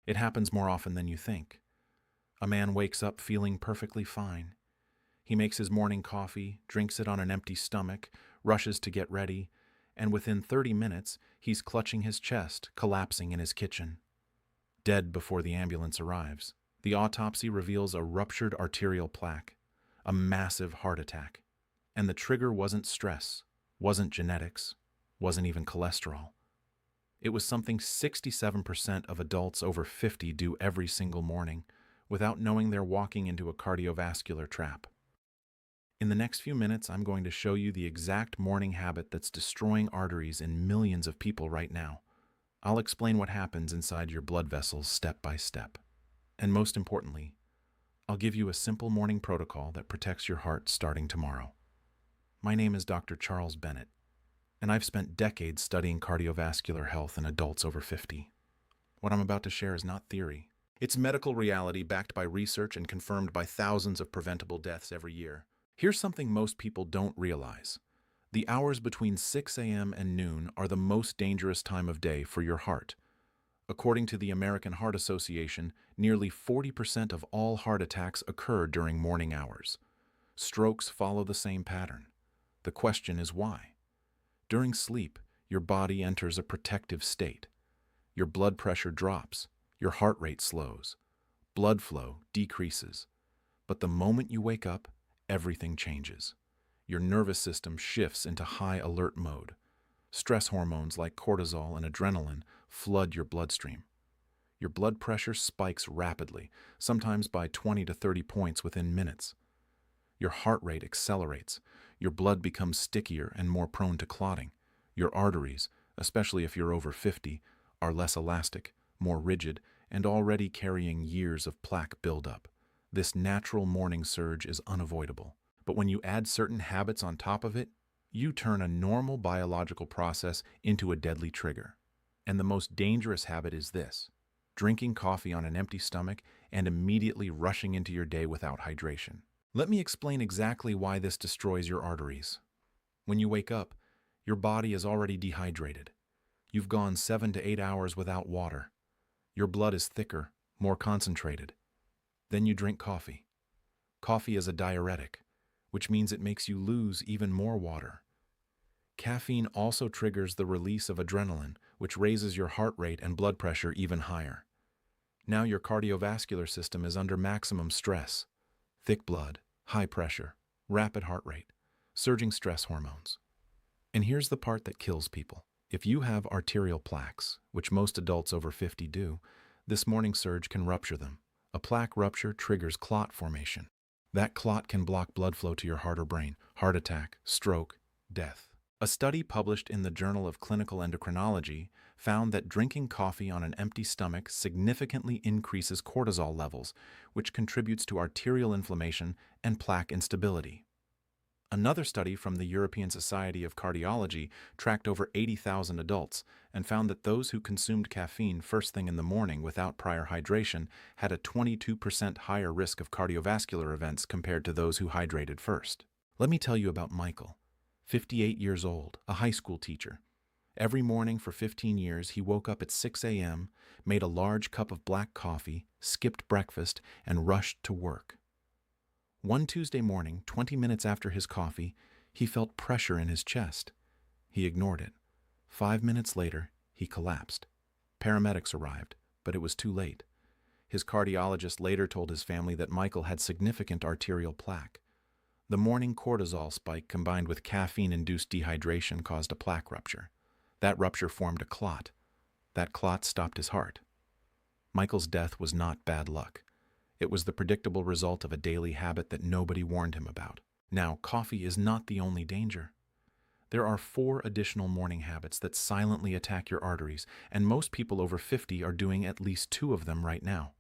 It happens more often than you think. A man wakes up feeling perfectly fine. He makes his morning coffee, drinks it on an empty stomach, rushes to get ready, and within 30 minutes, he's clutching his chest, collapsing in his kitchen. Dead before the ambulance arrives. The autopsy reveals a ruptured arterial plaque, a massive heart attack. And the trigger wasn't stress, wasn't genetics, wasn't even cholesterol. It was something 67% of adults over 50 do every single morning without knowing they're walking into a cardiovascular trap. In the next few minutes, I'm going to show you the exact morning habit that's destroying arteries in millions of people right now. I'll explain what happens inside your blood vessels step by step. And most importantly, I'll give you a simple morning protocol that protects your heart starting tomorrow. My name is Dr. Charles Bennett, and I've spent decades studying cardiovascular health in adults over 50. What I'm about to share is not theory. It's medical reality backed by research and confirmed by thousands of preventable deaths every year. Here's something most people don't realize. The hours between 6 a.m. and noon are the most dangerous time of day for your heart. According to the American Heart Association, nearly 40% of all heart attacks occur during morning hours. Strokes follow the same pattern. The question is why? During sleep, your body enters a protective state. Your blood pressure drops, your heart rate slows, blood flow decreases. But the moment you wake up, everything changes. Your nervous system shifts into high alert mode. Stress hormones like cortisol and adrenaline flood your bloodstream. Your blood pressure spikes rapidly, sometimes by 20 to 30 points within minutes. Your heart rate accelerates. Your blood becomes stickier and more prone to clotting. Your arteries, especially if you're over 50, are less elastic, more rigid, and already carrying years of plaque buildup. This natural morning surge is unavoidable. But when you add certain habits on top of it, you turn a normal biological process into a deadly trigger. And the most dangerous habit is this: drinking coffee on an empty stomach and immediately rushing into your day without hydration. Let me explain exactly why this destroys your arteries. When you wake up, your body is already dehydrated. You've gone 7 to 8 hours without water. Your blood is thicker, more concentrated. Then you drink coffee. Coffee is a diuretic, which means it makes you lose even more water. Caffeine also triggers the release of adrenaline, which raises your heart rate and blood pressure even higher. Now your cardiovascular system is under maximum stress. Thick blood, high pressure, rapid heart rate, surging stress hormones. And here's the part that kills people. If you have arterial plaques, which most adults over 50 do, this morning surge can rupture them. A plaque rupture triggers clot formation. That clot can block blood flow to your heart or brain, heart attack, stroke, death. A study published in the Journal of Clinical Endocrinology found that drinking coffee on an empty stomach significantly increases cortisol levels, which contributes to arterial inflammation and plaque instability. Another study from the European Society of Cardiology tracked over 80,000 adults and found that those who consumed caffeine first thing in the morning without prior hydration had a 22% higher risk of cardiovascular events compared to those who hydrated first. Let me tell you about Michael, 58 years old, a high school teacher. Every morning for 15 years, he woke up at 6 a.m., made a large cup of black coffee, skipped breakfast, and rushed to work. One Tuesday morning, 20 minutes after his coffee, he felt pressure in his chest. He ignored it. 5 minutes later, he collapsed. Paramedics arrived, but it was too late. His cardiologist later told his family that Michael had significant arterial plaque. The morning cortisol spike combined with caffeine-induced dehydration caused a plaque rupture. That rupture formed a clot. That clot stopped his heart. Michael's death was not bad luck. It was the predictable result of a daily habit that nobody warned him about. Now, coffee is not the only danger. There are 4 additional morning habits that silently attack your arteries, and most people over 50 are doing at least 2 of them right now.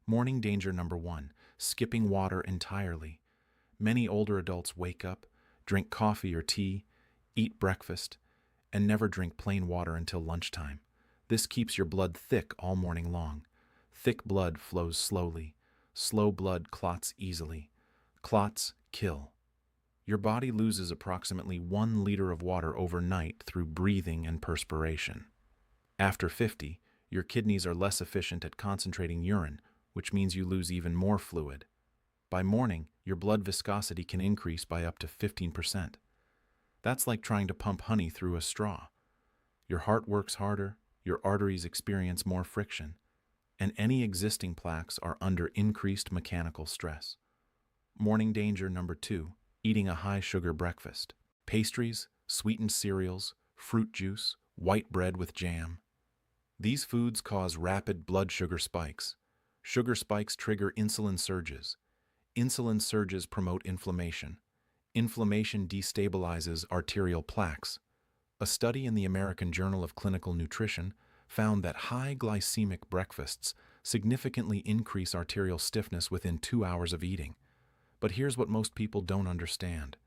Morning danger number 1, skipping water entirely. Many older adults wake up, drink coffee or tea, eat breakfast, and never drink plain water until lunchtime. This keeps your blood thick all morning long. Thick blood flows slowly. Slow blood clots easily. Clots kill. Your body loses approximately 1 liter of water overnight through breathing and perspiration. After 50, Your kidneys are less efficient at concentrating urine, which means you lose even more fluid. By morning, your blood viscosity can increase by up to 15%. That's like trying to pump honey through a straw. Your heart works harder, your arteries experience more friction, and any existing plaques are under increased mechanical stress. Morning danger number 2, eating a high-sugar breakfast. Pastries, sweetened cereals, fruit juice, white bread with jam. These foods cause rapid blood sugar spikes. Sugar spikes trigger insulin surges. Insulin surges promote inflammation. Inflammation destabilizes arterial plaques. A study in the American Journal of Clinical Nutrition found that high glycemic breakfasts significantly increase arterial stiffness within 2 hours of eating. But here's what most people don't understand.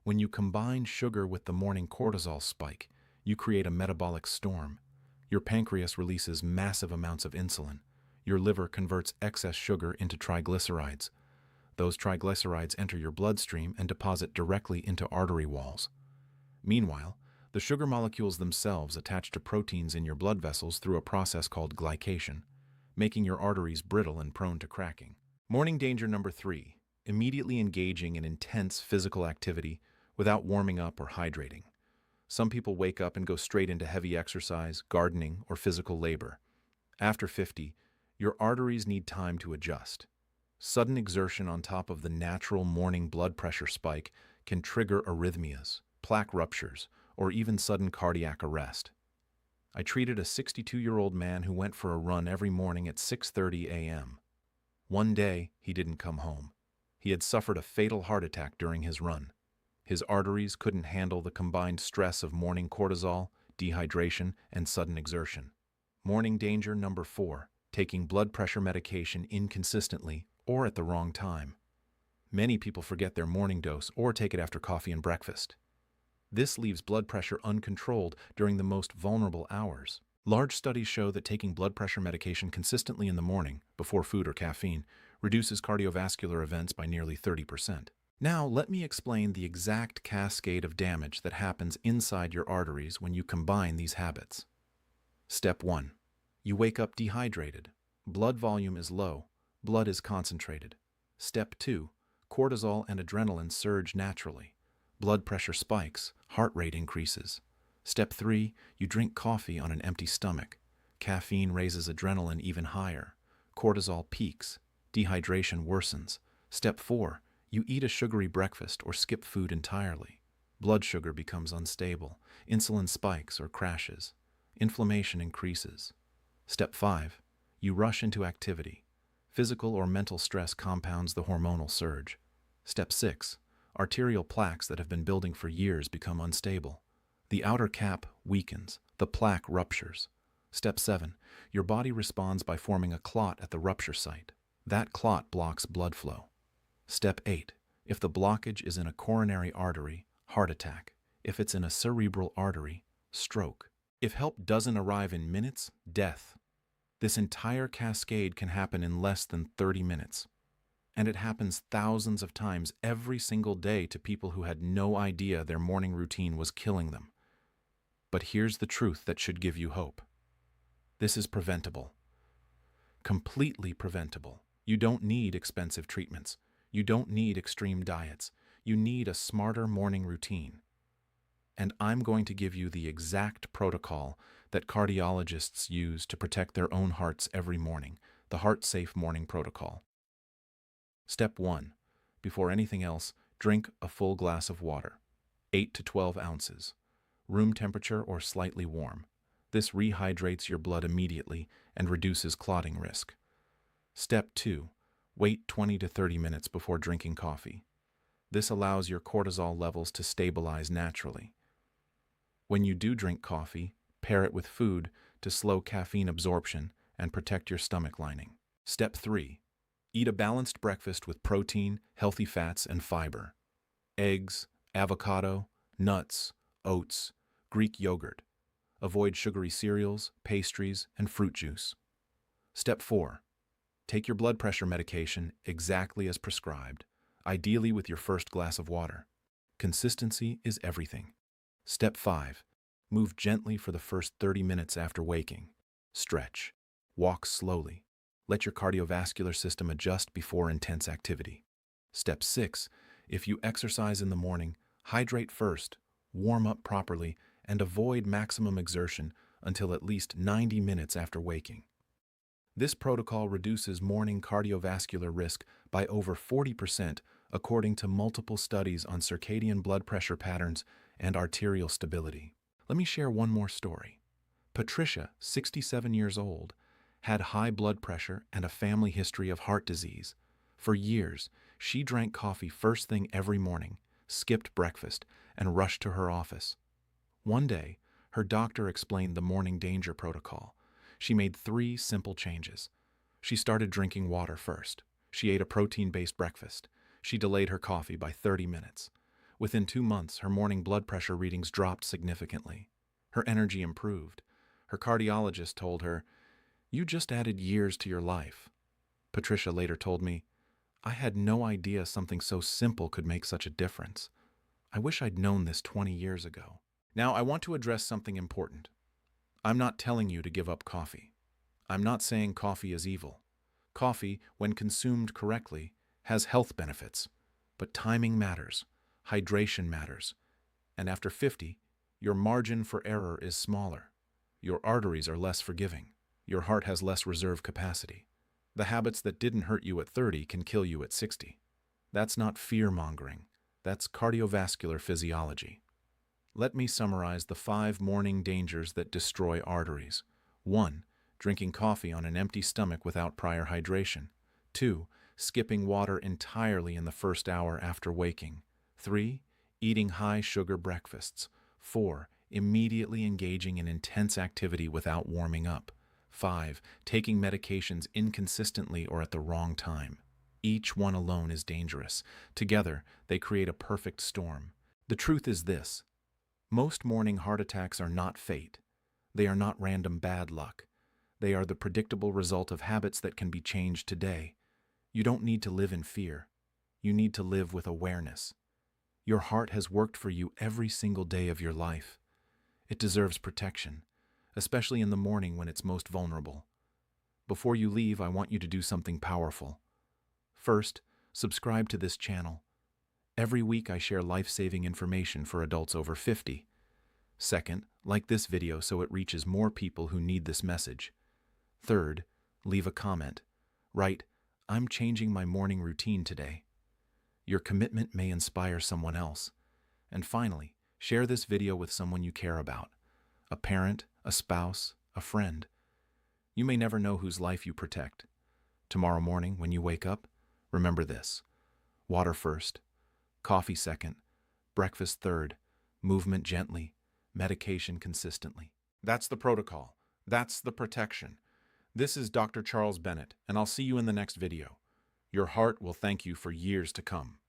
When you combine sugar with the morning cortisol spike, you create a metabolic storm. Your pancreas releases massive amounts of insulin. Your liver converts excess sugar into triglycerides. Those triglycerides enter your bloodstream and deposit directly into artery walls. Meanwhile, the sugar molecules themselves attach to proteins in your blood vessels through a process called glycation, making your arteries brittle and prone to cracking. Morning danger number 3, immediately engaging in intense physical activity without warming up or hydrating. Some people wake up and go straight into heavy exercise, gardening, or physical labor. After 50, your arteries need time to adjust. Sudden exertion on top of the natural morning blood pressure spike can trigger arrhythmias, plaque ruptures, or even sudden cardiac arrest. I treated a 62-year-old man who went for a run every morning at 6:30 a.m. One day, he didn't come home. He had suffered a fatal heart attack during his run. His arteries couldn't handle the combined stress of morning cortisol, dehydration, and sudden exertion. Morning danger number 4, taking blood pressure medication inconsistently or at the wrong time. Many people forget their morning dose or take it after coffee and breakfast. This leaves blood pressure uncontrolled during the most vulnerable hours. Large studies show that taking blood pressure medication consistently in the morning, before food or caffeine, reduces cardiovascular events by nearly 30%. Now, let me explain the exact cascade of damage that happens inside your arteries when you combine these habits. Step 1. You wake up dehydrated. Blood volume is low. Blood is concentrated. Step 2. Cortisol and adrenaline surge naturally. Blood pressure spikes. Heart rate increases. Step 3. You drink coffee on an empty stomach. Caffeine raises adrenaline even higher. Cortisol peaks. Dehydration worsens. Step 4. You eat a sugary breakfast or skip food entirely. Blood sugar becomes unstable. Insulin spikes or crashes. Inflammation increases. Step 5. You rush into activity. Physical or mental stress compounds the hormonal surge. Step 6. Arterial plaques that have been building for years become unstable. The outer cap weakens. The plaque ruptures. Step 7. Your body responds by forming a clot at the rupture site. That clot blocks blood flow. Step 8. If the blockage is in a coronary artery, heart attack. If it's in a cerebral artery, stroke. If help doesn't arrive in minutes, death. This entire cascade can happen in less than 30 minutes. And it happens thousands of times every single day to people who had no idea their morning routine was killing them. But here's the truth that should give you hope. This is preventable. Completely preventable. You don't need expensive treatments. You don't need extreme diets. You need a smarter morning routine. And I'm going to give you the exact protocol that cardiologists use to protect their own hearts every morning, the Heart-Safe Morning Protocol. Step 1. Before anything else, drink a full glass of water, 8 to 12 ounces, room temperature or slightly warm. This rehydrates your blood immediately and reduces clotting risk. Step 2. Wait 20 to 30 minutes before drinking coffee. This allows your cortisol levels to stabilize naturally. When you do drink coffee, pair it with food to slow caffeine absorption and protect your stomach lining. Step 3. Eat a balanced breakfast with protein, healthy fats, and fiber. Eggs, avocado, nuts, oats, Greek yogurt. Avoid sugary cereals, pastries, and fruit juice. Step 4. Take your blood pressure medication exactly as prescribed, ideally with your first glass of water. Consistency is everything. Step 5. Move gently for the first 30 minutes after waking. Stretch. Walk slowly. Let your cardiovascular system adjust before intense activity. Step 6. If you exercise in the morning, hydrate first, warm up properly, and avoid maximum exertion until at least 90 minutes after waking. This protocol reduces morning cardiovascular risk by over 40% according to multiple studies on circadian blood pressure patterns and arterial stability. Let me share one more story. Patricia, 67 years old, had high blood pressure and a family history of heart disease. For years, she drank coffee first thing every morning, skipped breakfast, and rushed to her office. One day, her doctor explained the morning danger protocol. She made 3 simple changes. She started drinking water first. She ate a protein-based breakfast. She delayed her coffee by 30 minutes. Within 2 months, her morning blood pressure readings dropped significantly. Her energy improved. Her cardiologist told her, "You just added years to your life." Patricia later told me, "I had no idea something so simple could make such a difference. I wish I'd known this 20 years ago." Now, I want to address something important. I'm not telling you to give up coffee. I'm not saying coffee is evil. Coffee, when consumed correctly, has health benefits. But timing matters, hydration matters, and after 50, your margin for error is smaller. Your arteries are less forgiving. Your heart has less reserve capacity. The habits that didn't hurt you at 30 can kill you at 60. That's not fear-mongering. That's cardiovascular physiology. Let me summarize the 5 morning dangers that destroy arteries. 1. Drinking coffee on an empty stomach without prior hydration. 2. Skipping water entirely in the first hour after waking. 3. Eating high-sugar breakfasts. 4. Immediately engaging in intense activity without warming up. 5. Taking medications inconsistently or at the wrong time. Each one alone is dangerous. Together, they create a perfect storm. The truth is this. Most morning heart attacks are not fate. They are not random bad luck. They are the predictable result of habits that can be changed today. You don't need to live in fear. You need to live with awareness. Your heart has worked for you every single day of your life. It deserves protection, especially in the morning when it's most vulnerable. Before you leave, I want you to do something powerful. First, subscribe to this channel. Every week I share life-saving information for adults over 50. Second, like this video so it reaches more people who need this message. Third, leave a comment. Write, "I'm changing my morning routine today." Your commitment may inspire someone else. And finally, share this video with someone you care about. A parent, a spouse, a friend. You may never know whose life you protect. Tomorrow morning, when you wake up, remember this. Water first. Coffee second, breakfast third, movement gently, medication consistently. That's the protocol. That's the protection. This is Dr. Charles Bennett, and I'll see you in the next video. Your heart will thank you for years to come.